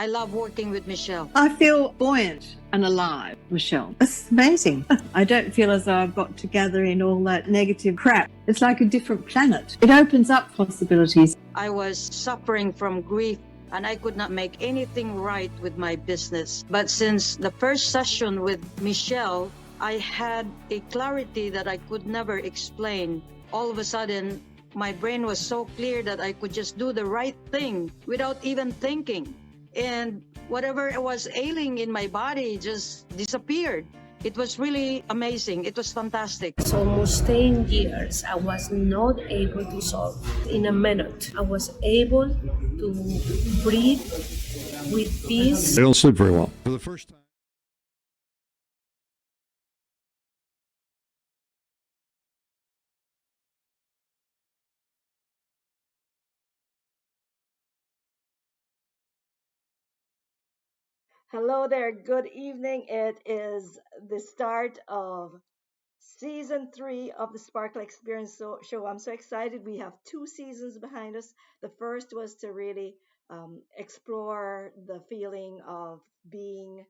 I love working with Michele. I feel buoyant and alive, Michele. It's amazing. I don't feel as though I've got to gather in all that negative crap. It's like a different planet. It opens up possibilities. I was suffering from grief and I could not make anything right with my business. But since the first session with Michele, I had a clarity that I could never explain. All of a sudden, my brain was so clear that I could just do the right thing without even thinking. And whatever was ailing in my body just disappeared. It was really amazing. It was fantastic. So almost 10 years, I was not able to solve in a minute. I was able to breathe with peace. They don't sleep very well. For the first time. Hello there, good evening. It is the start of season 3 of the Sparkle Experience Show. I'm so excited. We have 2 seasons behind us. The first was to really explore the feeling of being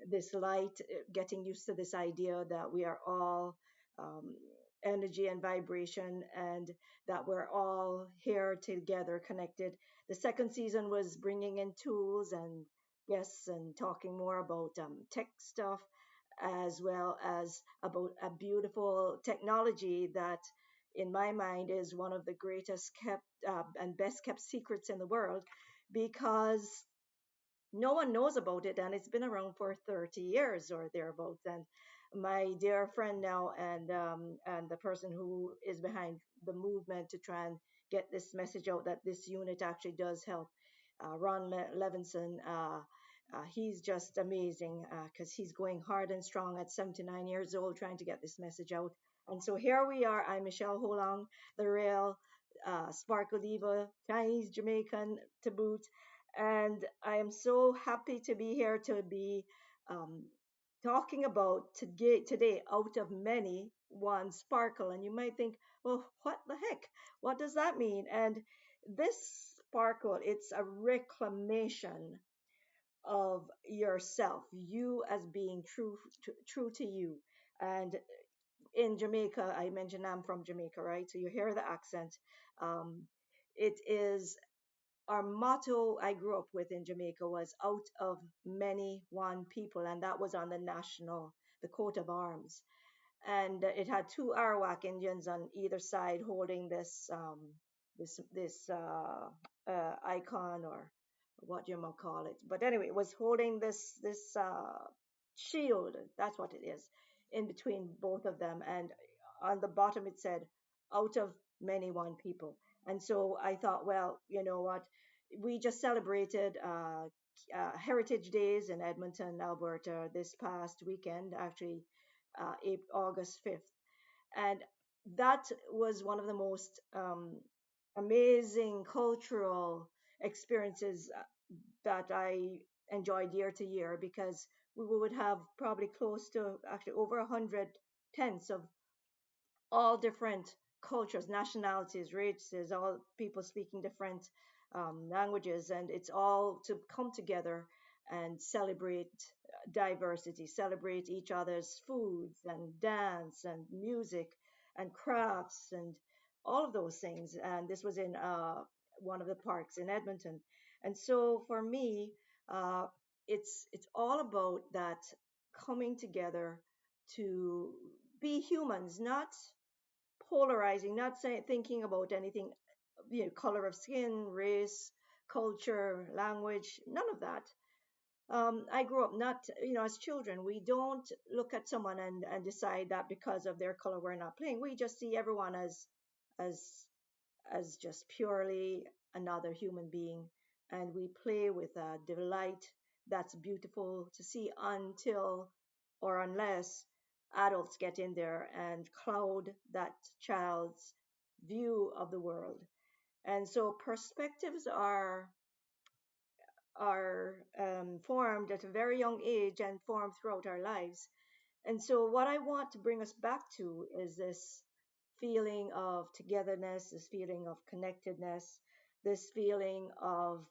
this light, getting used to this idea that we are all um, energy and vibration and that we're all here together connected. The second season was bringing in tools and guests and talking more about tech stuff as well as about a beautiful technology that in my mind is one of the greatest kept and best kept secrets in the world because no one knows about it and it's been around for 30 years or thereabouts. And my dear friend now and the person who is behind the movement to try and get this message out that this unit actually does help, Ron Levinson, he's just amazing because he's going hard and strong at 79 years old trying to get this message out. And so here we are. I'm Michele Ho Lung, the real Sparkle Diva, Chinese-Jamaican to boot. And I am so happy to be here to be um, talking about today, out of many, one sparkle. And you might think, well, what the heck? What does that mean? And this sparkle, it's a reclamation of yourself, you as being true to you. And in Jamaica, I mentioned I'm from Jamaica, right? So you hear the accent. Um, it is our motto I grew up with in Jamaica was out of many one people, and that was on the coat of arms. And it had two Arawak Indians on either side holding this icon or what you might call it. But anyway, it was holding this shield. That's what it is in between both of them, and on the bottom it said, "Out of many one people." And so I thought, well, you know what? We just celebrated Heritage Days in Edmonton, Alberta, this past weekend, actually, August 5th. And that was one of the most amazing cultural experiences that I enjoyed year to year because we would have probably close to actually over 100 tents of all different cultures, nationalities, races, all people speaking different languages, and it's all to come together and celebrate diversity, celebrate each other's foods and dance and music and crafts and all of those things. And this was in one of the parks in Edmonton. And so for me, uh, it's all about that coming together to be humans, not polarizing, not saying thinking about anything, color of skin, race, culture, language, none of that. I grew up not, as children, we don't look at someone and decide that because of their color we're not playing. We just see everyone as as just purely another human being, and we play with a delight that's beautiful to see until or unless adults get in there and cloud that child's view of the world. And so perspectives are formed at a very young age and formed throughout our lives. And so, what I want to bring us back to is this feeling of togetherness, this feeling of connectedness, this feeling of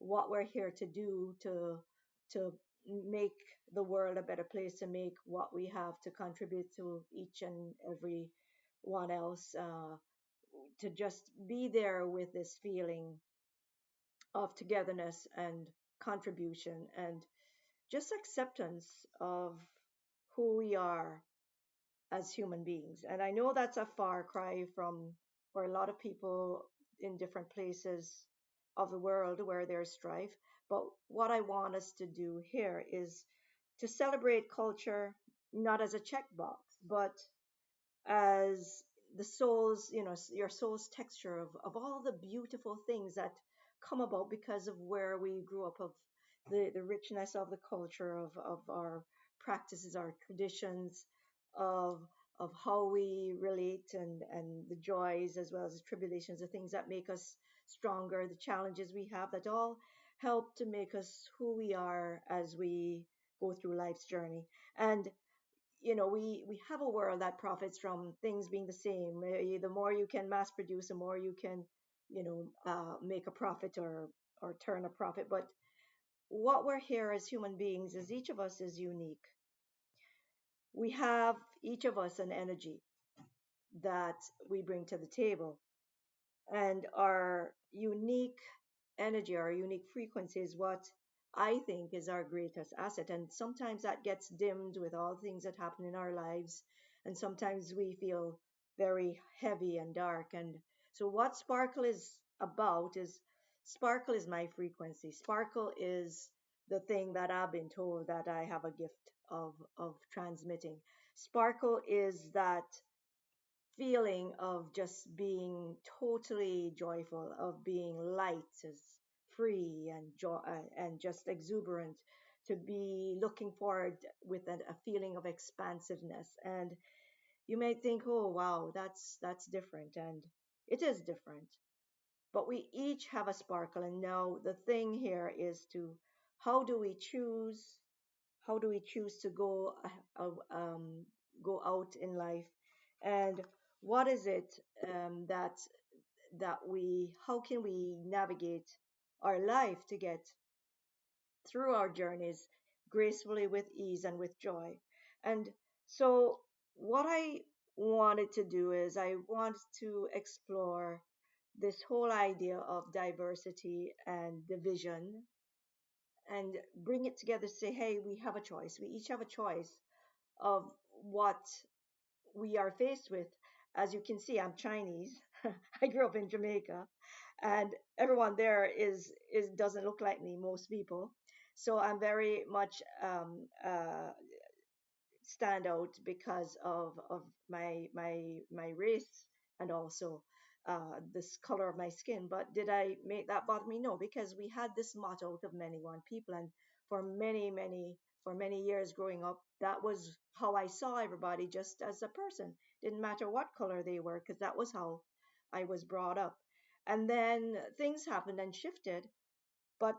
what we're here to do to make the world a better place, to make what we have to contribute to each and every one else, to just be there with this feeling of togetherness and contribution and just acceptance of who we are as human beings. And I know that's a far cry from for a lot of people in different places of the world where there's strife. But what I want us to do here is to celebrate culture not as a checkbox, but as the soul's, your soul's texture of all the beautiful things that come about because of where we grew up, of the richness of the culture, of our practices, our traditions, of how we relate, and the joys as well as the tribulations, the things that make us stronger, the challenges we have, that all help to make us who we are as we go through life's journey. And we have a world that profits from things being the same. The more you can mass produce, the more you can, make a profit, or turn a profit. But what we're here as human beings is each of us is unique. We have each of us an energy that we bring to the table, and our unique energy, our unique frequency is what I think is our greatest asset. And sometimes that gets dimmed with all the things that happen in our lives. And sometimes we feel very heavy and dark. And so, what Sparkle is about is Sparkle is my frequency. Sparkle is the thing that I've been told that I have a gift of transmitting. Sparkle is that feeling of just being totally joyful, of being light, as free and joy, and just exuberant, to be looking forward with a feeling of expansiveness. And you may think, oh wow, that's different, and it is different. But we each have a sparkle, and now the thing here is to how do we choose how do we choose to go out in life, and what is it, that we how can we navigate our life to get through our journeys gracefully, with ease and with joy. And so what I wanted to do is I wanted to explore this whole idea of diversity and division, and bring it together to say, hey, we have a choice. We each have a choice of what we are faced with. As you can see, I'm Chinese. I grew up in Jamaica, and everyone there is doesn't look like me, most people. So I'm very much stand out because of my race, and also this color of my skin. But did I make that bother me? No, because we had this motto of many one people, and for many years growing up, that was how I saw everybody, just as a person. Didn't matter what color they were, because that was how I was brought up. And then things happened and shifted, but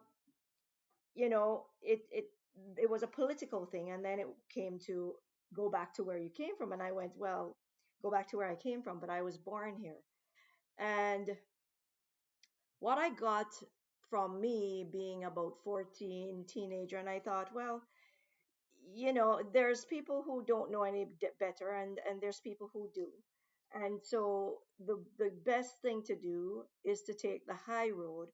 it was a political thing, and then it came to go back to where you came from, and I went, well, go back to where I came from, but I was born here. And what I got from me being about 14, teenager, and I thought, well, there's people who don't know any better, and there's people who do. And so the best thing to do is to take the high road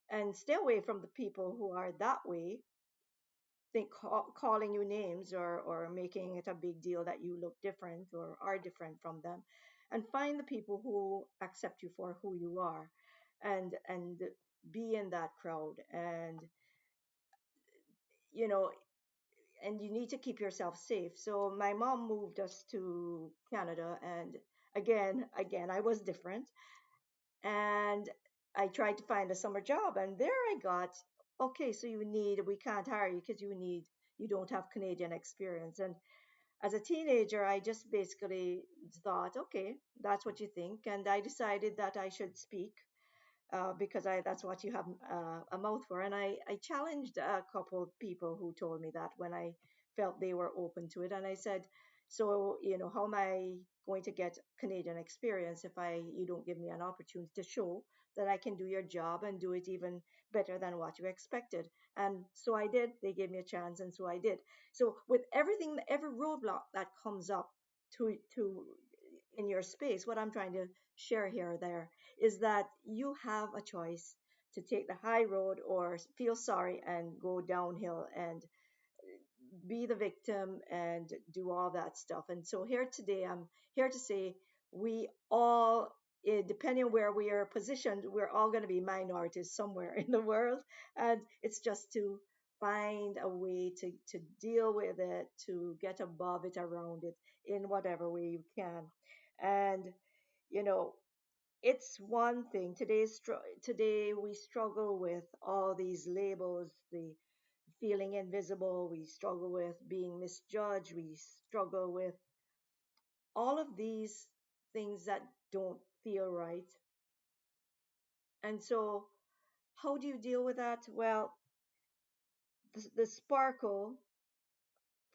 and stay away from the people who are that way, calling you names, or making it a big deal that you look different or are different from them, and find the people who accept you for who you are, and be in that crowd. And you know and you need to keep yourself safe. So my mom moved us to Canada, and again I was different, and I tried to find a summer job, and there I got, okay, so we can't hire you because you don't have Canadian experience. And as a teenager, I just basically thought, okay, that's what you think, and I decided that I should speak, because that's what you have a mouth for. And I challenged a couple of people who told me that when I felt they were open to it, and I said, So, how am I going to get Canadian experience if you don't give me an opportunity to show that I can do your job and do it even better than what you expected? And so I did. They gave me a chance, and so I did. So with everything, every roadblock that comes up to in your space, what I'm trying to share here or there is that you have a choice to take the high road or feel sorry and go downhill and be the victim and do all that stuff. And so here today, I'm here to say we all, depending on where we are positioned, we're all going to be minorities somewhere in the world. And it's just to find a way to deal with it, to get above it, around it in whatever way you can. And, you know, it's one thing today we struggle with all these labels, the feeling invisible, we struggle with being misjudged, we struggle with all of these things that don't feel right. And so, how do you deal with that? Well, the sparkle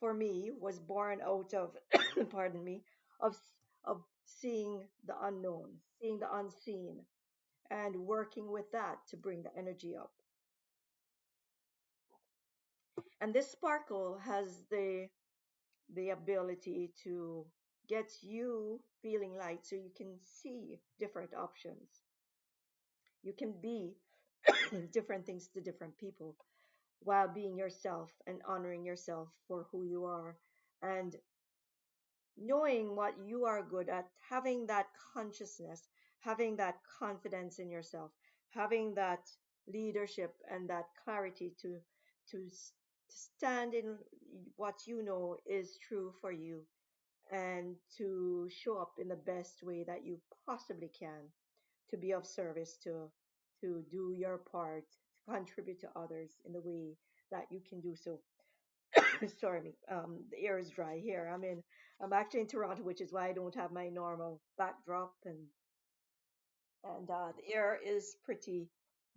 for me was born out of, pardon me, of, of seeing the unknown, seeing the unseen, and working with that to bring the energy up. And this sparkle has the ability to get you feeling light so you can see different options. You can be different things to different people while being yourself and honoring yourself for who you are and knowing what you are good at, having that consciousness, having that confidence in yourself, having that leadership and that clarity to stand in what you know is true for you and to show up in the best way that you possibly can to be of service, to do your part, to contribute to others in the way that you can do so. Sorry, the air is dry here. I'm actually in Toronto, which is why I don't have my normal backdrop, and the air is pretty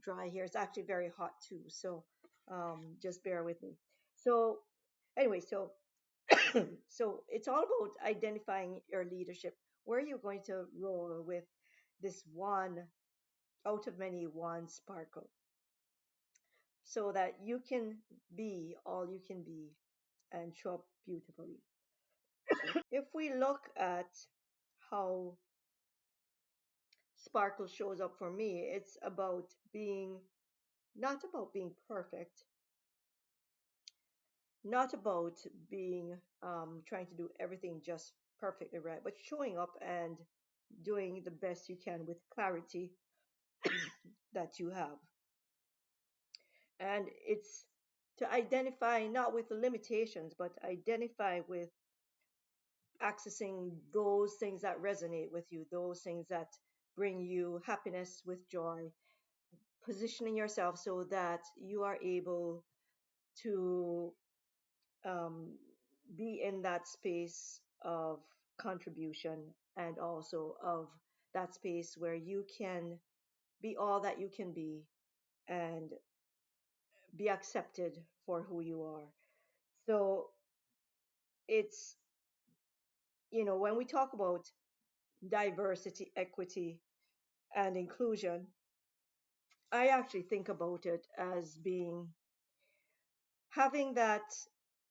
dry here. It's actually very hot too, so just bear with me. So anyway, so it's all about identifying your leadership. Where are you going to roll with this one out of many one sparkle so that you can be all you can be and show up beautifully? If we look at how sparkle shows up for me, it's about being not about being perfect, not about being trying to do everything just perfectly right, but showing up and doing the best you can with clarity that you have. And it's to identify not with the limitations, but identify with accessing those things that resonate with you, those things that bring you happiness with joy, positioning yourself so that you are able to um, be in that space of contribution and also of that space where you can be all that you can be and be accepted for who you are. So it's, when we talk about diversity, equity, and inclusion, I actually think about it as being having that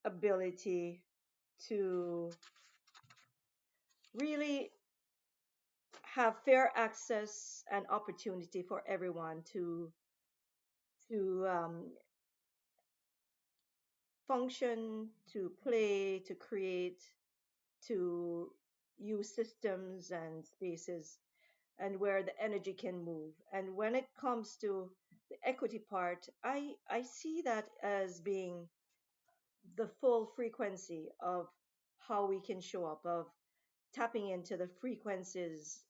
ability to really have fair access and opportunity for everyone to function, to play, to create, to use systems and spaces, and where the energy can move. And when it comes to the equity part, I see that as being the full frequency of how we can show up, of tapping into the frequencies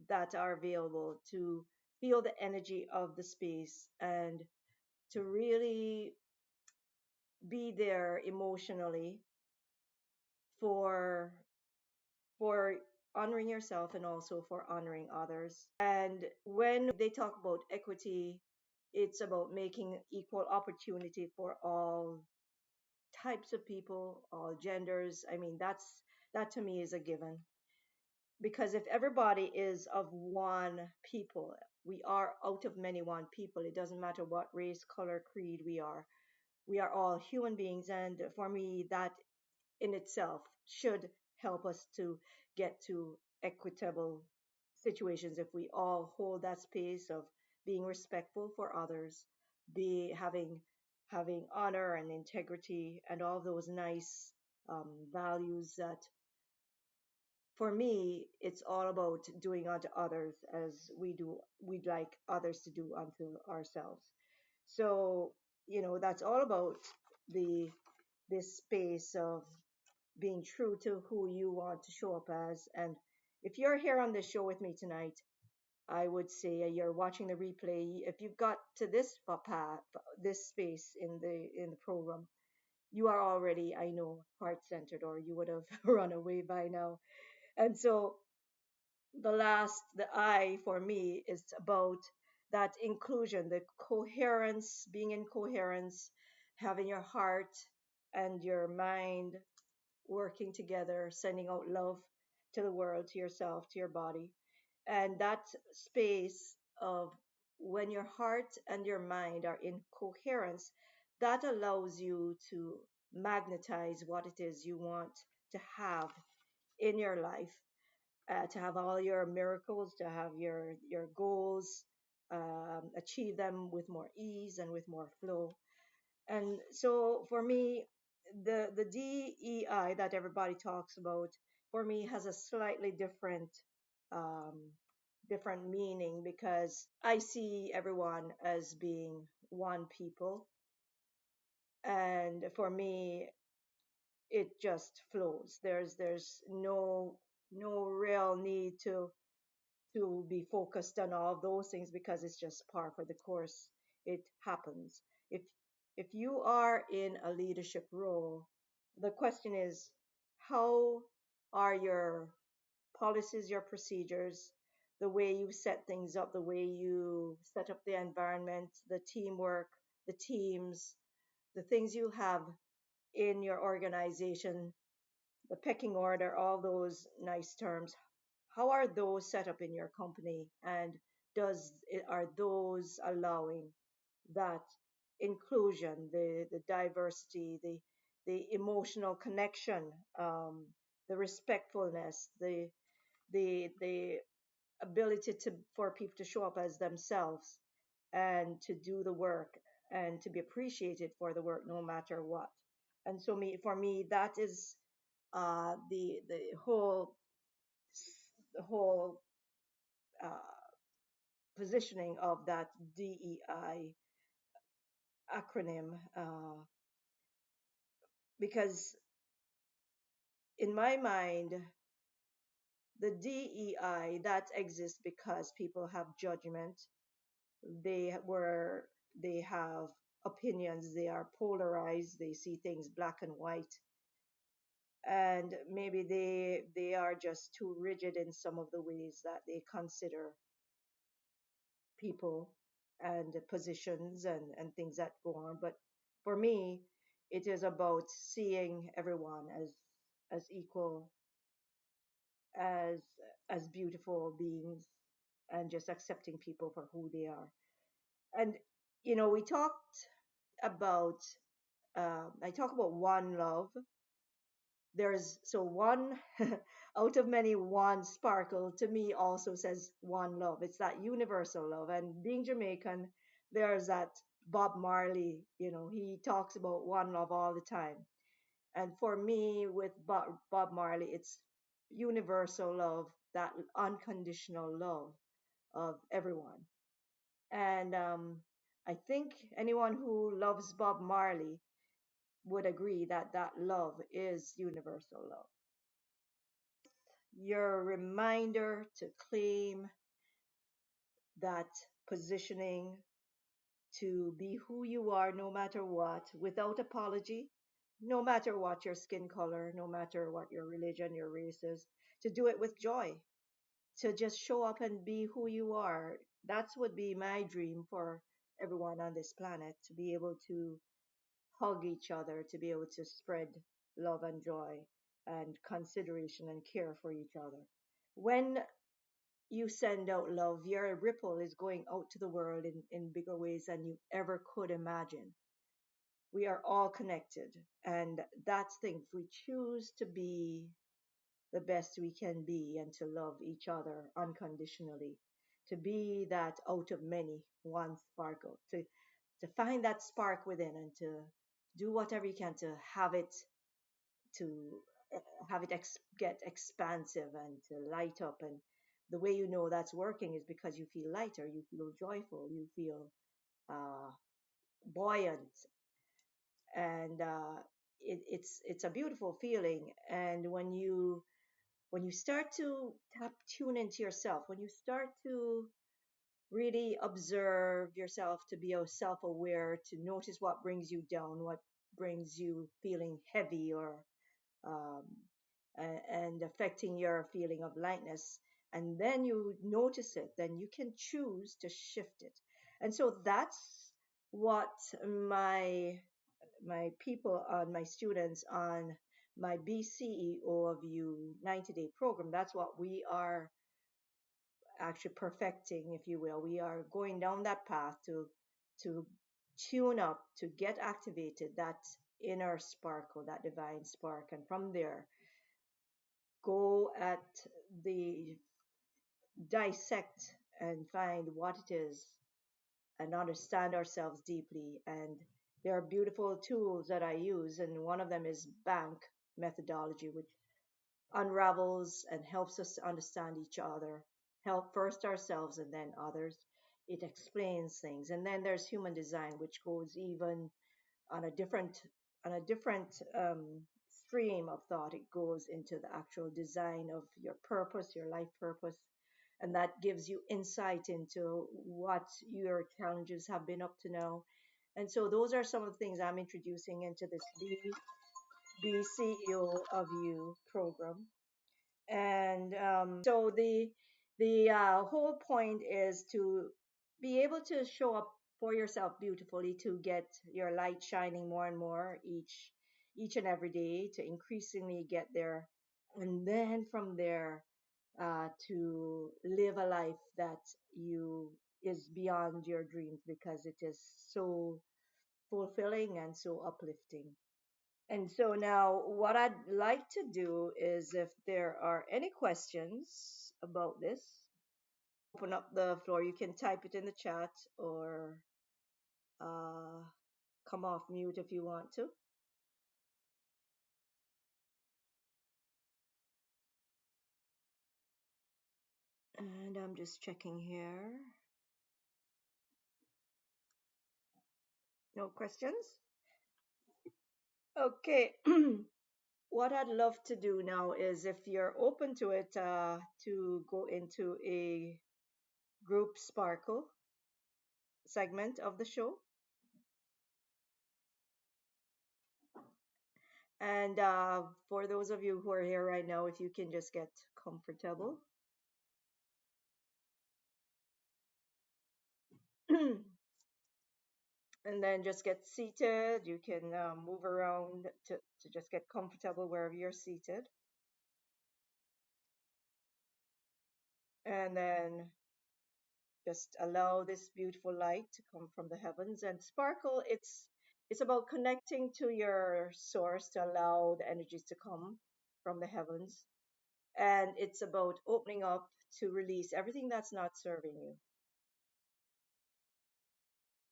that are available to feel the energy of the space and to really be there emotionally for for honoring yourself and also for honoring others. And when they talk about equity, it's about making equal opportunity for all types of people, all genders. I mean, That to me is a given. Because if everybody is of one people, we are out of many one people. It doesn't matter what race, color, creed we are. We are all human beings. And for me, that in itself should help us to get to equitable situations if we all hold that space of being respectful for others, be having honor and integrity and all those nice values that for me it's all about doing unto others as we'd like others to do unto ourselves. So that's all about the this space of being true to who you want to show up as. And if you're here on this show with me tonight, I would say you're watching the replay. If you've got to this path, this space in the program, you are already, I know, heart centered, or you would have run away by now. And so the I for me is about that inclusion, the coherence, being in coherence, having your heart and your mind working together, sending out love to the world, to yourself, to your body. And that space of when your heart and your mind are in coherence, that allows you to magnetize what it is you want to have in your life, to have all your miracles, to have your goals, achieve them with more ease and with more flow. And so for me, the DEI that everybody talks about for me has a slightly um, different meaning, because I see everyone as being one people, and for me it just flows. There's no real need to be focused on all those things, because it's just par for the course. It happens. If you are in a leadership role, the question is, how are your policies, your procedures, the way you set things up, the way you set up the environment, the teamwork, the teams, the things you have in your organization, the pecking order, all those nice terms. How are those set up in your company, and are those allowing that inclusion, the diversity, the emotional connection, the respectfulness, the ability for people to show up as themselves and to do the work and to be appreciated for the work no matter what. And so for me, that is the whole uh, positioning of that DEI acronym, because in my mind, the DEI that exists because people have judgment, they have opinions, they are polarized, they see things black and white, and maybe they are just too rigid in some of the ways that they consider people and positions and things that go on. But for me, it is about seeing everyone as equal, as as beautiful beings, and just accepting people for who they are. And we talked about I talk about one love. There's so one out of many, one sparkle to me also says one love. It's that universal love. And being Jamaican, there's that Bob Marley, he talks about one love all the time. And for me, with Bob Marley, it's universal love, that unconditional love of everyone. And I think anyone who loves Bob Marley would agree that that love is universal love. Your reminder to claim that positioning, to be who you are no matter what, without apology, no matter what your skin color, no matter what your religion, your race is, to do it with joy, to just show up and be who you are. That's would be my dream for everyone on this planet, to be able to hug each other, to be able to spread love and joy and consideration and care for each other. When you send out love, your ripple is going out to the world in bigger ways than you ever could imagine. We are all connected, and that's the thing. If we choose to be the best we can be and to love each other unconditionally, to be that out of many one sparkle, to find that spark within and to do whatever you can to to have it get expansive and to light up. And the way you know that's working is because you feel lighter, you feel joyful, you feel uh, buoyant, and it's a beautiful feeling. And when you start to tune into yourself, when you start to really observe yourself, to be self-aware, to notice what brings you down, what brings you feeling heavy or um, and affecting your feeling of lightness, and then you notice it, then you can choose to shift it. And so that's what my people, on my students on my Be CEO of You 90-day program, that's what we are actually perfecting, if you will. We are going down that path to tune up, to get activated that inner sparkle, that divine spark, and from there go at the dissect and find what it is and understand ourselves deeply. And there are beautiful tools that I use, and one of them is bank methodology, which unravels and helps us to understand each other, help first ourselves and then others. It explains things. And then there's human design, which goes even on a different stream of thought. It goes into the actual design of your purpose, your life purpose, and that gives you insight into what your challenges have been up to now. And so those are some of the things I'm introducing into this Be CEO of You program. And so the whole point is to be able to show up for yourself beautifully, to get your light shining more and more each and every day, to increasingly get there, and then from there to live a life that you is beyond your dreams, because it is so fulfilling and so uplifting. And so now what I'd like to do is, if there are any questions about this, open up the floor. You can type it in the chat or uh, come off mute if you want to. And I'm just checking here. No questions? Okay. What I'd love to do now is, if you're open to it, to go into a group sparkle segment of the show. And for those of you who are here right now, if you can just get comfortable. And then just get seated. You can move around to just get comfortable wherever you're seated. And then just allow this beautiful light to come from the heavens. And sparkle, it's about connecting to your source to allow the energies to come from the heavens. And it's about opening up to release everything that's not serving you.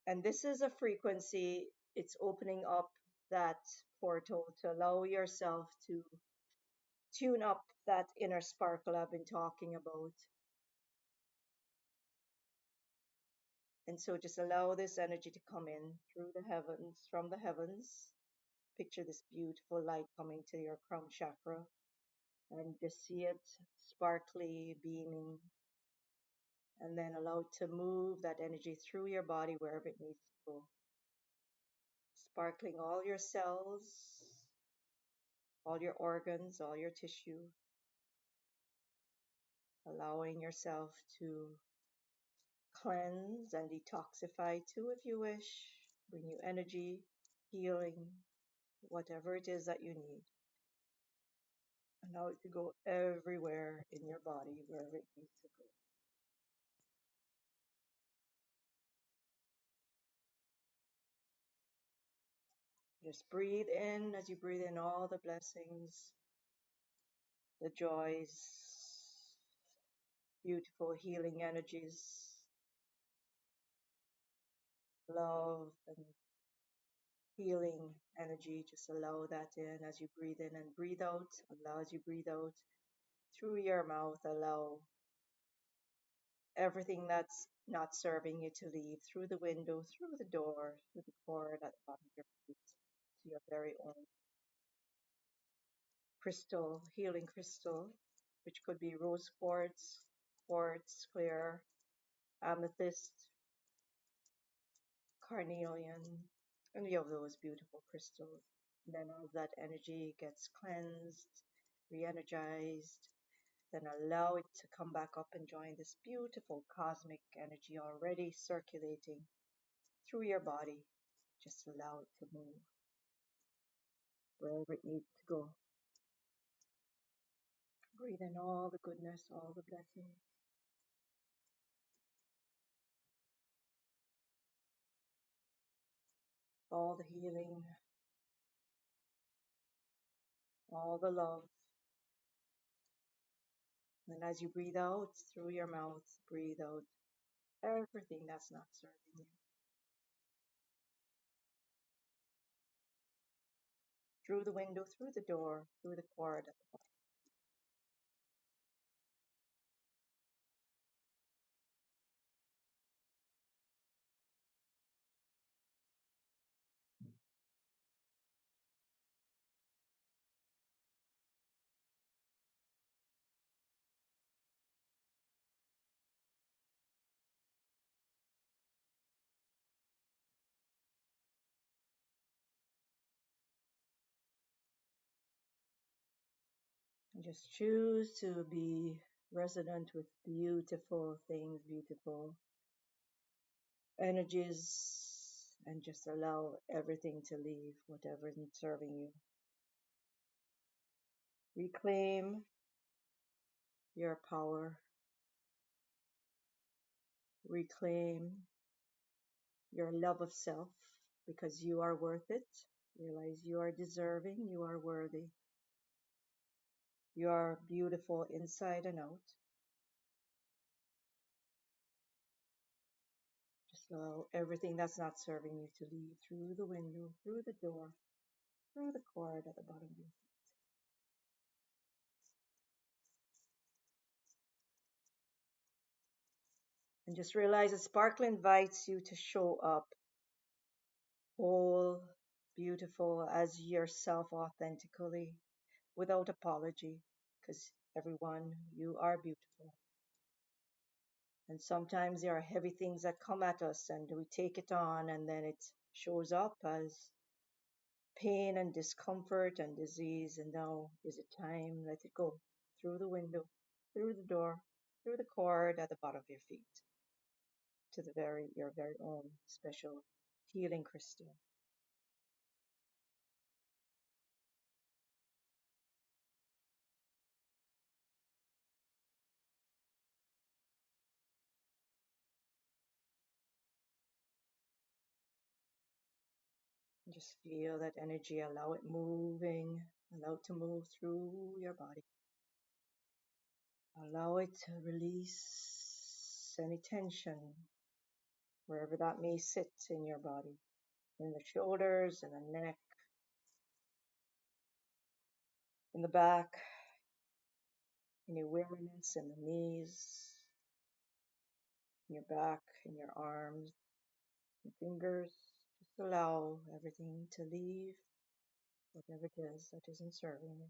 And this is a frequency, it's opening up that portal to allow yourself to tune up that inner sparkle I've been talking about. And so just allow this energy to come in through the heavens, from the heavens. Picture this beautiful light coming to your crown chakra, and just see it sparkly, beaming. And then allow it to move that energy through your body wherever it needs to go. Sparkling all your cells, all your organs, all your tissue. Allowing yourself to cleanse and detoxify too, if you wish. Bring you energy, healing, whatever it is that you need. Allow it to go everywhere in your body, wherever it needs to go. Just breathe in as you breathe in all the blessings, the joys, beautiful healing energies, love and healing energy. Just allow that in as you breathe in and breathe out. Allow as you breathe out through your mouth. Allow everything that's not serving you to leave through the window, through the door, through the cord at the bottom of your feet to your very own crystal, healing crystal, which could be rose quartz, quartz, clear, amethyst, carnelian, any of those beautiful crystals. And then as that energy gets cleansed, re-energized, then allow it to come back up and join this beautiful cosmic energy already circulating through your body. Just allow it to move wherever it needs to go. Breathe in all the goodness, all the blessings, all the healing, all the love. And as you breathe out through your mouth, breathe out everything that's not serving you. Through the window, through the door, through the cord at the bottom. And just choose to be resonant with beautiful things, beautiful energies, and just allow everything to leave, whatever isn't serving you. Reclaim your power. Reclaim your love of self because you are worth it. Realize you are deserving, you are worthy. You are beautiful inside and out. Just allow everything that's not serving you to leave through the window, through the door, through the cord at the bottom of your feet. And just realize that Sparkle invites you to show up whole, beautiful as yourself authentically, without apology, because everyone, you are beautiful. And sometimes there are heavy things that come at us and we take it on and then it shows up as pain and discomfort and disease. And now is it time? Let it go through the window, through the door, through the cord at the bottom of your feet to your very own special healing crystal. Just feel that energy, allow it moving, allow it to move through your body. Allow it to release any tension, wherever that may sit in your body, in the shoulders, in the neck, in the back, in your weariness, in the knees, in your back, in your arms, your fingers. Just allow everything to leave, whatever it is that isn't serving you.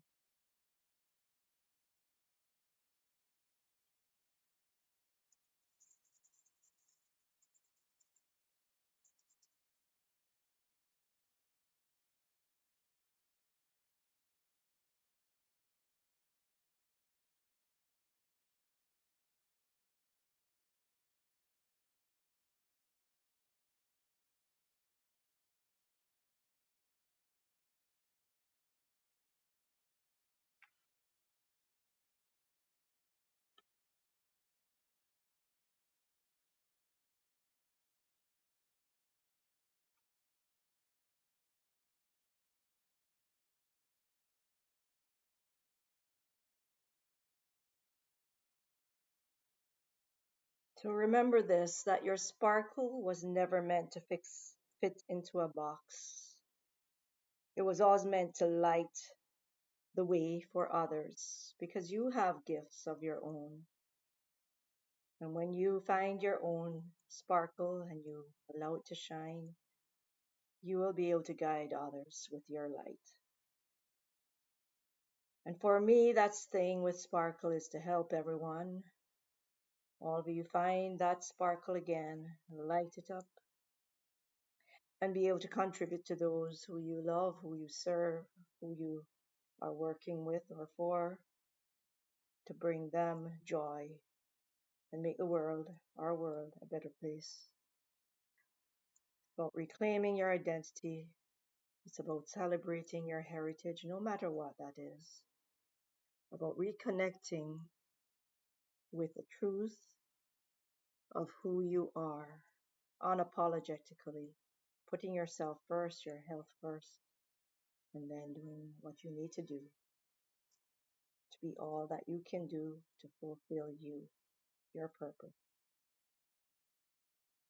So remember this, that your sparkle was never meant to fit into a box. It was always meant to light the way for others because you have gifts of your own. And when you find your own sparkle and you allow it to shine, you will be able to guide others with your light. And for me, that thing with sparkle is to help everyone. All of you find that sparkle again, light it up, and be able to contribute to those who you love, who you serve, who you are working with or for, to bring them joy and make the world, our world, a better place. It's about reclaiming your identity. It's about celebrating your heritage, no matter what that is. About reconnecting with the truth of who you are, unapologetically, putting yourself first, your health first, and then doing what you need to do to be all that you can do to fulfill you, your purpose,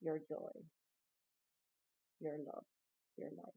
your joy, your love, your life.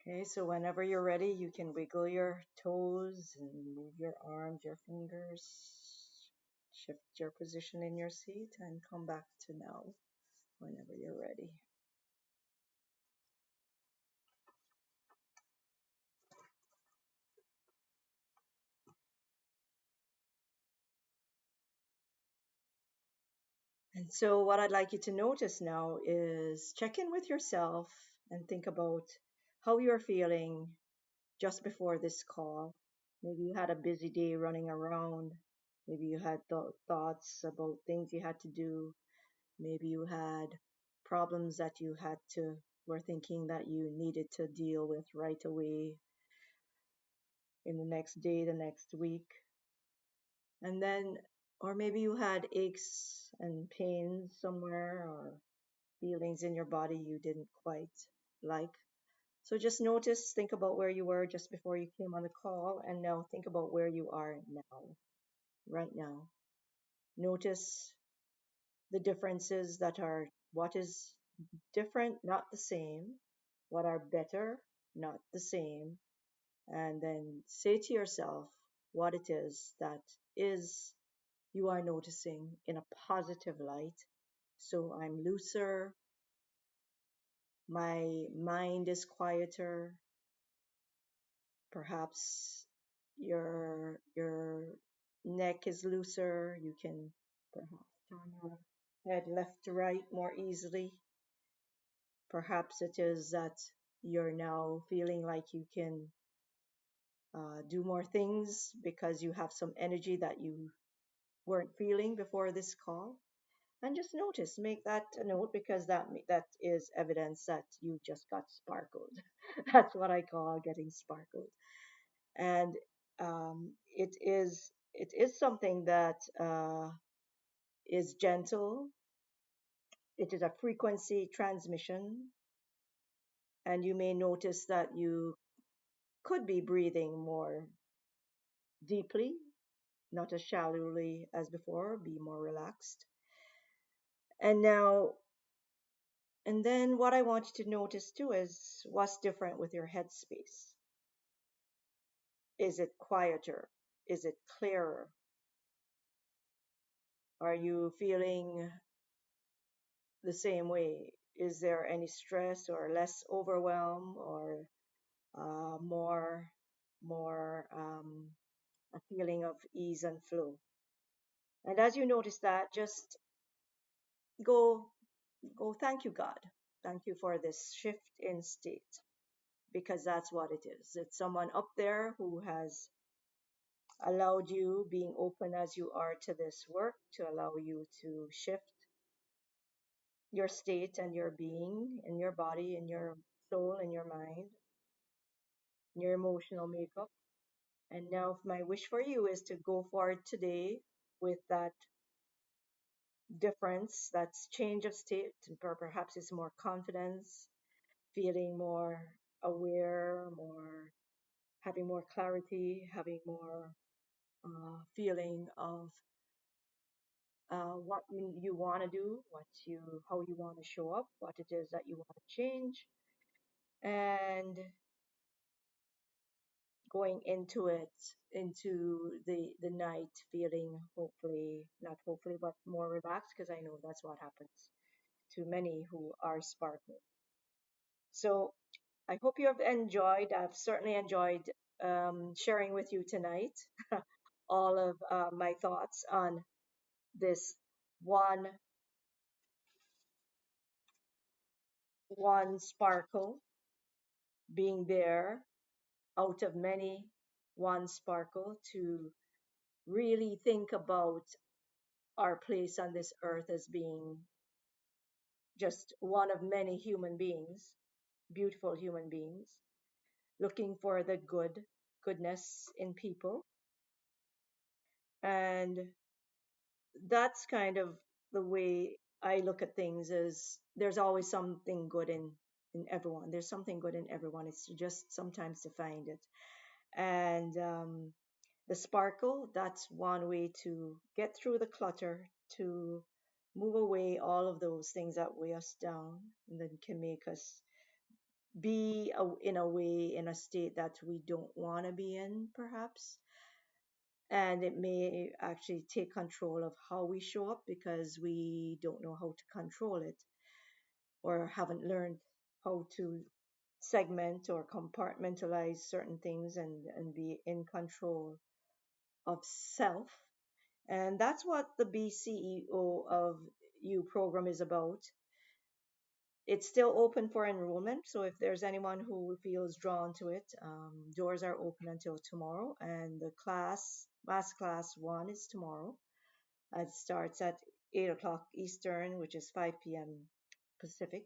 Okay, so whenever you're ready, you can wiggle your toes and move your arms, your fingers, shift your position in your seat, and come back to now whenever you're ready. And so, what I'd like you to notice now is check in with yourself and think about how you're feeling just before this call. Maybe you had a busy day running around. Maybe you had thoughts about things you had to do. Maybe you had problems that you were thinking that you needed to deal with right away in the next day, the next week. And then, or maybe you had aches and pains somewhere or feelings in your body you didn't quite like. So just notice, think about where you were just before you came on the call, and now think about where you are now, right now. Notice the differences that are what is different, not the same, what are better, not the same, and then say to yourself what it is that is you are noticing in a positive light. So I'm looser, my mind is quieter, perhaps your neck is looser, you can perhaps turn your head left to right more easily. Perhaps it is that you're now feeling like you can do more things because you have some energy that you weren't feeling before this call. And just notice, make that a note because that is evidence that you just got sparkled. That's what I call getting sparkled. And it is something that is gentle. It is a frequency transmission, and you may notice that you could be breathing more deeply, not as shallowly as before, be more relaxed. And now, and then what I want you to notice too is what's different with your headspace. Is it quieter? Is it clearer? Are you feeling the same way? Is there any stress or less overwhelm or more a feeling of ease and flow? And as you notice that, just go thank you, God. Thank you for this shift in state, because that's what it is. It's someone up there who has allowed you, being open as you are to this work, to allow you to shift your state and your being in your body, in your soul, in your mind, in your emotional makeup. And now my wish for you is to go forward today with that difference, that's change of state, or perhaps it's more confidence, feeling more aware, more having more clarity, having more feeling of what you want to do, how you want to show up, what it is that you want to change, and going into it, into the night, feeling hopefully, not hopefully, but more relaxed, because I know that's what happens to many who are sparkling. So I hope you have enjoyed. I've certainly enjoyed sharing with you tonight all of my thoughts on this one sparkle being there out of many, one sparkle, to really think about our place on this earth as being just one of many human beings, beautiful human beings, looking for the goodness in people. And that's kind of the way I look at things, is there's always something good in everyone. There's something good in everyone. It's just sometimes to find it. And the sparkle, that's one way to get through the clutter, to move away all of those things that weigh us down and then can make us be in a way in a state that we don't want to be in, perhaps. And it may actually take control of how we show up, because we don't know how to control it, or haven't learned how to segment or compartmentalize certain things and be in control of self. And that's what the Be CEO of You program is about. It's still open for enrollment, so if there's anyone who feels drawn to it, doors are open until tomorrow. And the mass class 1 is tomorrow. It starts at 8 o'clock Eastern, which is 5 p.m. Pacific.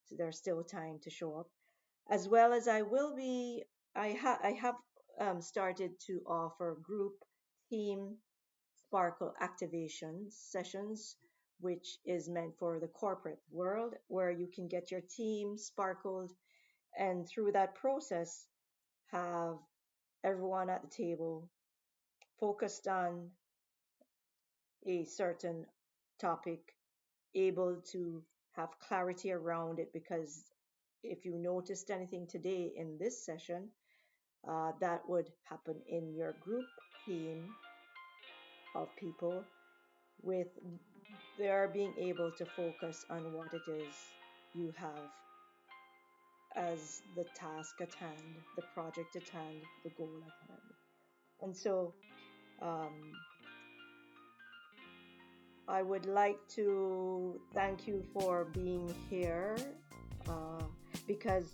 So there's still time to show up. As well as I have started to offer group, team, sparkle activation sessions, which is meant for the corporate world, where you can get your team sparkled, and through that process have everyone at the table focused on a certain topic, able to have clarity around it. Because if you noticed anything today in this session, that would happen in your group team of people, with their being able to focus on what it is you have as the task at hand, the project at hand, the goal at hand. And so um, I would like to thank you for being here, because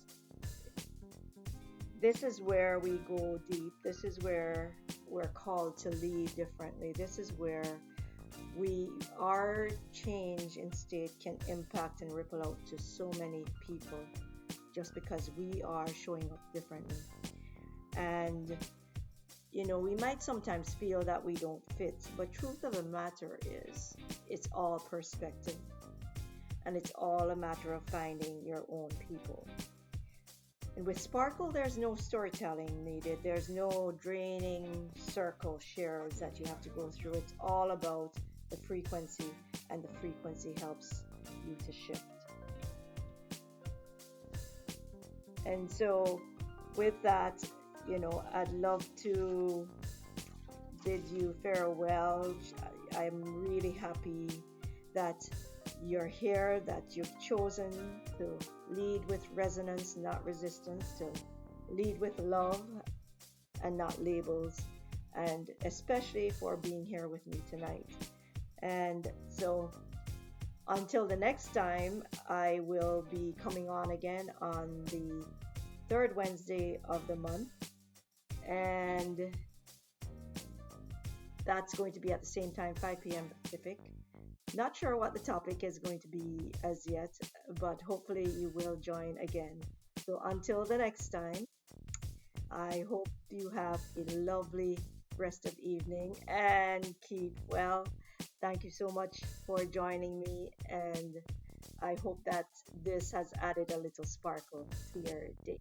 this is where we go deep. This is where we're called to lead differently. This is where our change in state can impact and ripple out to so many people, just because we are showing up differently. And we might sometimes feel that we don't fit, but truth of the matter is, it's all perspective, and it's all a matter of finding your own people. And with Sparkle, there's no storytelling needed. There's no draining circle shares that you have to go through. It's all about the frequency, and the frequency helps you to shift. And so with that, I'd love to bid you farewell. I'm really happy that you're here, that you've chosen to lead with resonance, not resistance, to lead with love and not labels, and especially for being here with me tonight. And so until the next time, I will be coming on again on the third Wednesday of the month, and that's going to be at the same time, 5 p.m. Pacific. Not sure what the topic is going to be as yet, but hopefully you will join again. So until the next time, I hope you have a lovely rest of evening and keep well. Thank you so much for joining me, and I hope that this has added a little sparkle to your day.